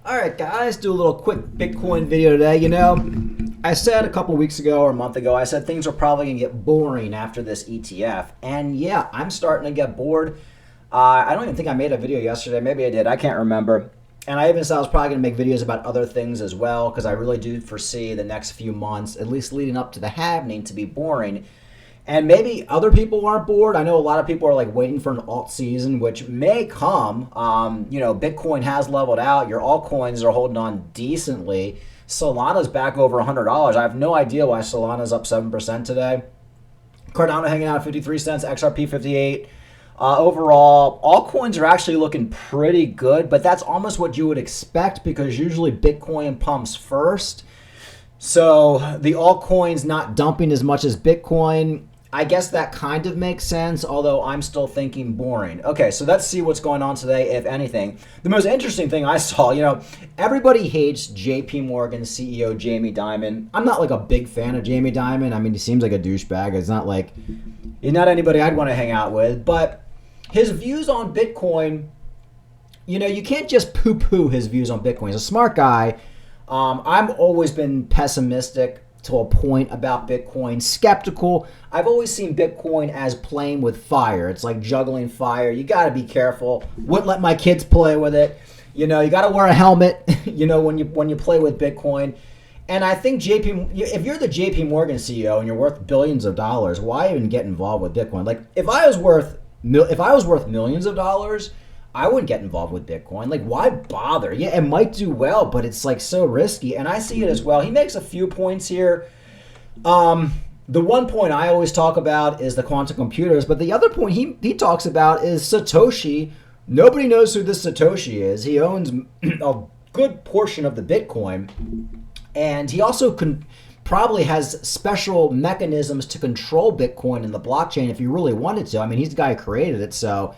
All right, guys, do a little quick Bitcoin video today. I said a couple weeks ago or a month ago, I said things are probably going to get boring after this ETF. And yeah, I'm starting to get bored. I don't even think I made a video yesterday. Maybe I did. I can't remember. And I even said I was probably going to make videos about other things as well, because I really do foresee the next few months, at least leading up to the halving, to be boring. And maybe other people aren't bored. I know a lot of people are like waiting for an alt season, which may come. Bitcoin has leveled out. Your altcoins are holding on decently. Solana's back over $100. I have no idea why Solana's up 7% today. Cardano hanging out at 53 cents, XRP 58. Overall, altcoins are actually looking pretty good, but that's almost what you would expect because usually Bitcoin pumps first. So the altcoins not dumping as much as Bitcoin, I guess that kind of makes sense, although I'm still thinking boring. Okay, so let's see what's going on today, if anything. The most interesting thing I saw, everybody hates JP Morgan CEO Jamie Dimon. I'm not like a big fan of Jamie Dimon. I mean, he seems like a douchebag. It's not like, he's not anybody I'd want to hang out with, but his views on Bitcoin, you can't just poo-poo his views on Bitcoin. He's a smart guy. I've always been pessimistic to a point about Bitcoin, skeptical. I've always seen Bitcoin as playing with fire. It's like juggling fire. You got to be careful. Wouldn't let my kids play with it. You got to wear a helmet, when you play with Bitcoin. And I think if you're the JP Morgan CEO and you're worth billions of dollars, why even get involved with Bitcoin? Like if I was worth millions of dollars, I wouldn't get involved with Bitcoin. Like, why bother? Yeah, it might do well, but it's like so risky. And I see it as well. He makes a few points here. The one point I always talk about is the quantum computers, but the other point he talks about is Satoshi. Nobody knows who this Satoshi is. He owns a good portion of the Bitcoin, and he also probably has special mechanisms to control Bitcoin in the blockchain if he really wanted to. I mean, he's the guy who created it, so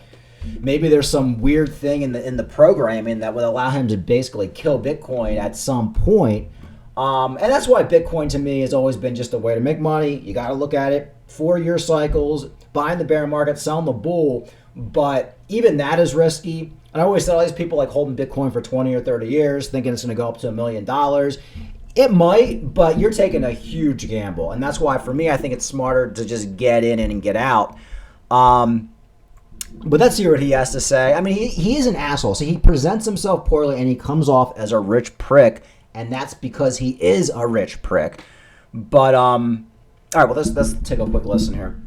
maybe there's some weird thing in the programming that would allow him to basically kill Bitcoin at some point. And that's why Bitcoin to me has always been just a way to make money. You got to look at it 4-year cycles, buying the bear market, selling the bull. But even that is risky. And I always said all these people like holding Bitcoin for 20 or 30 years, thinking it's going to go up to $1 million. It might, but you're taking a huge gamble. And that's why for me, I think it's smarter to just get in and get out. But let's hear what he has to say. I mean, he is an asshole. So he presents himself poorly and he comes off as a rich prick. And that's because he is a rich prick. But, all right, well, let's take a quick listen here.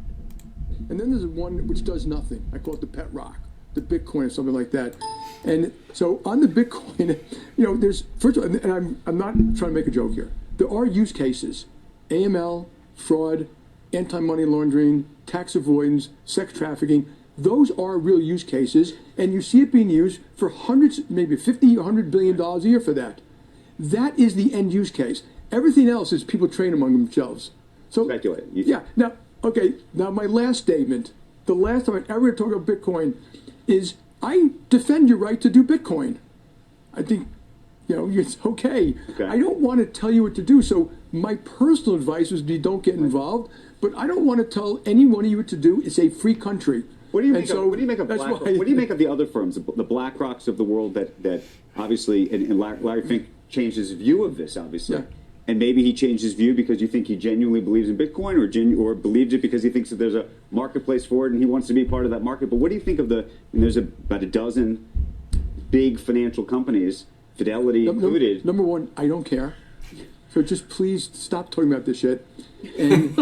And then there's one which does nothing. I call it the pet rock, the Bitcoin or something like that. And so on the Bitcoin, there's, first of all, and I'm not trying to make a joke here. There are use cases, AML, fraud, anti-money laundering, tax avoidance, sex trafficking. Those are real use cases, and you see it being used for hundreds, maybe 50, $100 billion a year for that. That is the end use case. Everything else is people train among themselves. So speculate. Yeah. Now, my last statement, the last time I ever talk about Bitcoin is I defend your right to do Bitcoin. I think, it's okay. I don't want to tell you what to do. So my personal advice would be don't get involved, but I don't want to tell any one of you what to do. It's a free country. What do you make of BlackRock? What do you make of the other firms, the BlackRocks of the world that obviously, and Larry Fink changed his view of this, obviously. Yeah. And maybe he changed his view because you think he genuinely believes in Bitcoin or believes it because he thinks that there's a marketplace for it and he wants to be part of that market. But what do you think of there's about a dozen big financial companies, Fidelity included. Number one, I don't care. So just please stop talking about this shit. And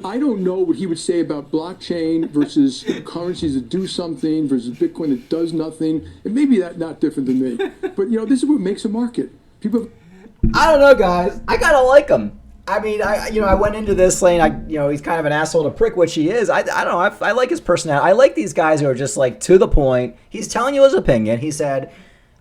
I don't know what he would say about blockchain versus currencies that do something versus Bitcoin that does nothing. And maybe that's not different than me. But, this is what makes a market. People. I don't know, guys. I kind of like him. I mean, I went into this saying, he's kind of an asshole to prick, which he is. I don't know. I like his personality. I like these guys who are just like to the point. He's telling you his opinion. He said,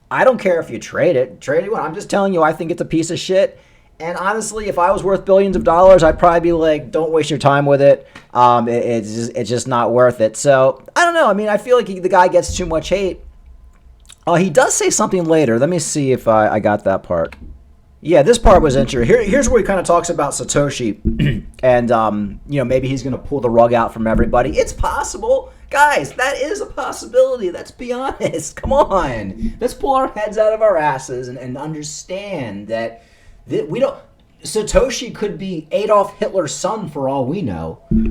I don't care if you trade it. Trade it. I'm just telling you I think it's a piece of shit. And honestly, if I was worth billions of dollars, I'd probably be like, don't waste your time with it. It's just not worth it. So, I don't know. I mean, I feel like the guy gets too much hate. He does say something later. Let me see if I got that part. Yeah, this part was interesting. Here's where he kind of talks about Satoshi. And, maybe he's going to pull the rug out from everybody. It's possible. Guys, that is a possibility. Let's be honest. Come on. Let's pull our heads out of our asses and understand that we don't. Satoshi could be Adolf Hitler's son for all we know. 20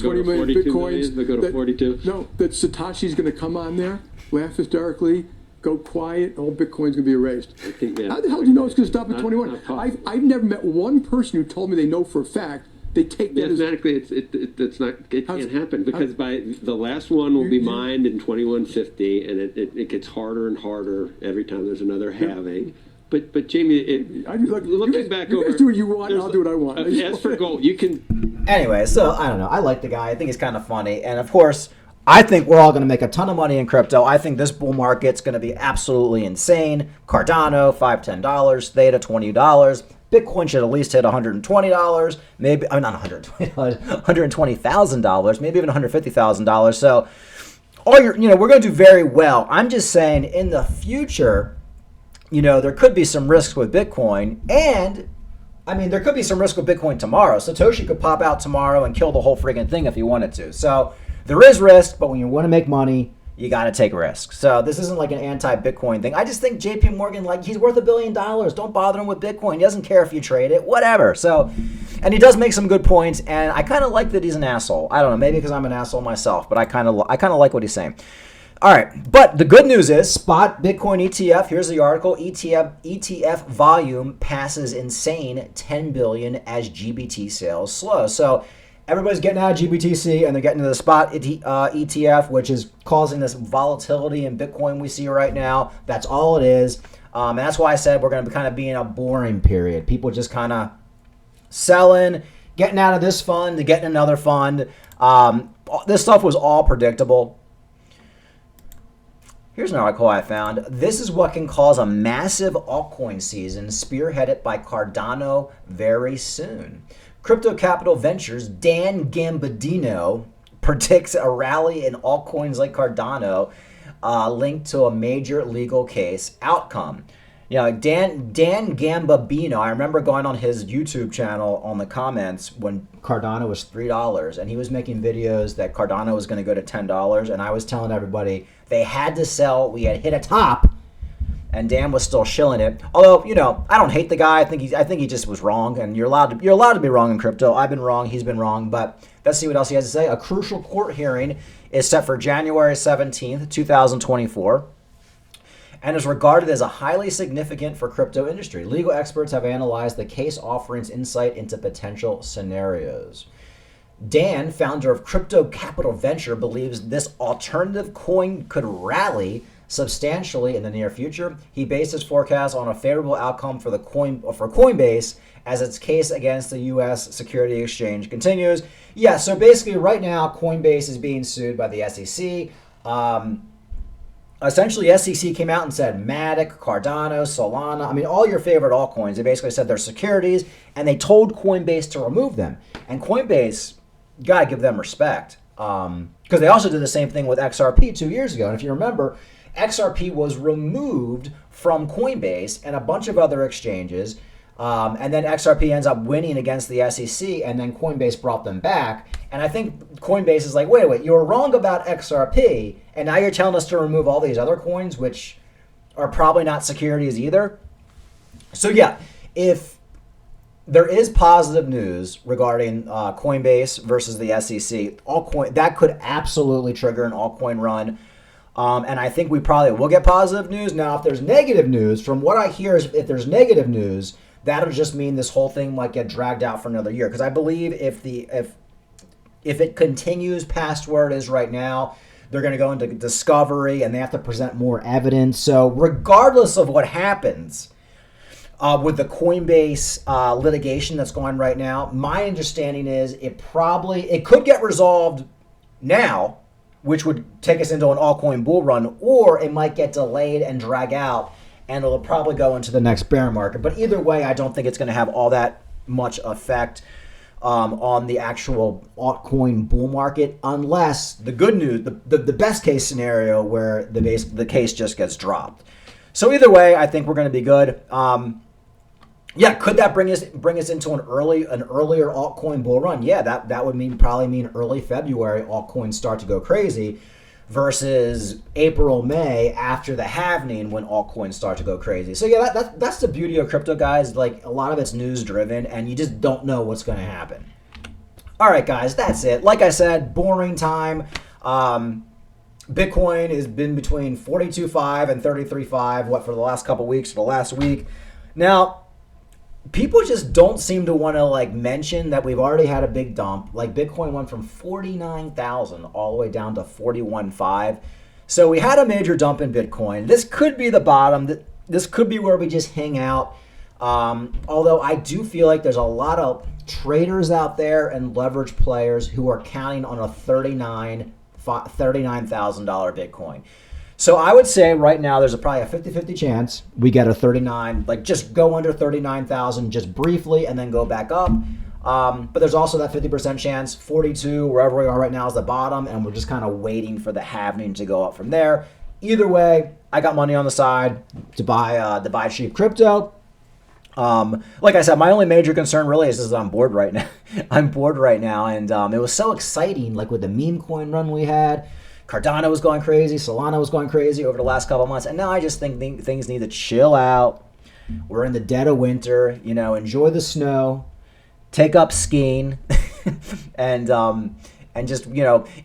million bitcoins. They go to 42. No, that Satoshi's going to come on there, laugh hysterically, go quiet, all Bitcoin's going to be erased. I think, How the hell do you know it's going to stop at 21? I've never met one person who told me they know for a fact they take that as... Mathematically, it can't happen because by the last one will be mined in 2150, and it gets harder and harder every time there's another halving. But Jamie, looking back over, you guys do what you want, and I'll do what I want. As for gold, you can. Anyway, so I don't know. I like the guy. I think he's kind of funny, and of course, I think we're all going to make a ton of money in crypto. I think this bull market's going to be absolutely insane. Cardano, $5, $10. Theta, $20. Bitcoin should at least hit $120. Maybe not $120. $120,000. Maybe even $150,000. So, we're going to do very well. I'm just saying, in the future, there could be some risks with Bitcoin, and there could be some risk with Bitcoin tomorrow. Satoshi could pop out tomorrow and kill the whole friggin' thing if he wanted to. So there is risk, but when you want to make money, you got to take risks. So this isn't like an anti-Bitcoin thing. I just think JP Morgan, he's worth $1 billion. Don't bother him with Bitcoin. He doesn't care if you trade it, whatever. So, and he does make some good points, and I kind of like that he's an asshole. I don't know, maybe because I'm an asshole myself, but I kind of like what he's saying. All right, but the good news is spot Bitcoin ETF. Here's the article. ETF volume passes insane 10 billion as GBT sales slow. So everybody's getting out of GBTC and they're getting into the spot ETF, which is causing this volatility in Bitcoin we see right now. That's all it is. And that's why I said we're going to kind of be in a boring period. People just kind of selling, getting out of this fund to get in another fund. This stuff was all predictable. Here's an article I found. This is what can cause a massive altcoin season spearheaded by Cardano very soon. Crypto Capital Ventures' Dan Gambadino predicts a rally in altcoins like Cardano linked to a major legal case outcome. Dan Gambabino, I remember going on his YouTube channel on the comments when Cardano was $3, and he was making videos that Cardano was going to go to $10, and I was telling everybody they had to sell. We had hit a top, and Dan was still shilling it. Although, I don't hate the guy. I think he just was wrong, and you're allowed to be wrong in crypto. I've been wrong. He's been wrong. But let's see what else he has to say. A crucial court hearing is set for January 17th, 2024. And is regarded as a highly significant for crypto industry. Legal experts have analyzed the case, offering insight into potential scenarios. Dan, founder of Crypto Capital Venture, believes this alternative coin could rally substantially in the near future. He based his forecast on a favorable outcome for Coinbase as its case against the U.S. Security Exchange continues. Yeah, so basically right now Coinbase is being sued by the SEC. Essentially, SEC came out and said Matic, Cardano, Solana, all your favorite altcoins. They basically said they're securities, and they told Coinbase to remove them. And Coinbase, got to give them respect, because they also did the same thing with XRP 2 years ago. And if you remember, XRP was removed from Coinbase and a bunch of other exchanges, and then XRP ends up winning against the SEC, and then Coinbase brought them back. And I think Coinbase is like, wait, you were wrong about XRP, and now you're telling us to remove all these other coins, which are probably not securities either. So yeah, if there is positive news regarding Coinbase versus the SEC, that could absolutely trigger an altcoin run. And I think we probably will get positive news. Now, if there's negative news, from what I hear is if there's negative news, that'll just mean this whole thing might get dragged out for another year. Because I believe if it continues past where it is right now, they're going to go into discovery and they have to present more evidence. So regardless of what happens with the Coinbase litigation that's going right now, my understanding is it could get resolved now, which would take us into an altcoin bull run, or it might get delayed and drag out, and it'll probably go into the next bear market. But either way, I don't think it's going to have all that much effect on the actual altcoin bull market, unless the good news, the best case scenario where the case just gets dropped. So either way, I think we're going to be good. Yeah, could that bring us into an earlier altcoin bull run? Yeah, that would probably mean early February altcoins start to go crazy, versus April, May after the halving when altcoins start to go crazy. So yeah, that's the beauty of crypto, guys. Like, a lot of it's news driven, and you just don't know what's going to happen. All right, guys, that's it. Like I said, boring time. Bitcoin has been between 42.5 and 33.5. For the last couple weeks, for the last week. Now, people just don't seem to want to like mention that we've already had a big dump. Like, Bitcoin went from 49,000 all the way down to 41.5. So we had a major dump in Bitcoin. This could be the bottom. This could be where we just hang out. Although I do feel like there's a lot of traders out there and leverage players who are counting on a $39,000 Bitcoin. So I would say right now there's probably a 50-50 chance we get a 39, like just go under 39,000 just briefly and then go back up. But there's also that 50% chance, 42, wherever we are right now, is the bottom, and we're just kind of waiting for the halving to go up from there. Either way, I got money on the side to buy cheap crypto. Like I said, my only major concern really is that I'm bored right now. I'm bored right now, and it was so exciting, like with the meme coin run we had. Cardano was going crazy, Solana was going crazy over the last couple of months, and now I just think things need to chill out. We're in the dead of winter, enjoy the snow, take up skiing, and just,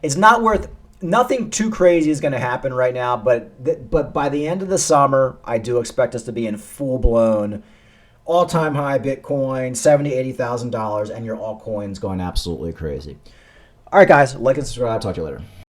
it's not worth. Nothing too crazy is going to happen right now, but by the end of the summer, I do expect us to be in full blown all-time high Bitcoin, $70,000, $80,000, and your altcoins going absolutely crazy. All right, guys, like and subscribe. Talk to you later.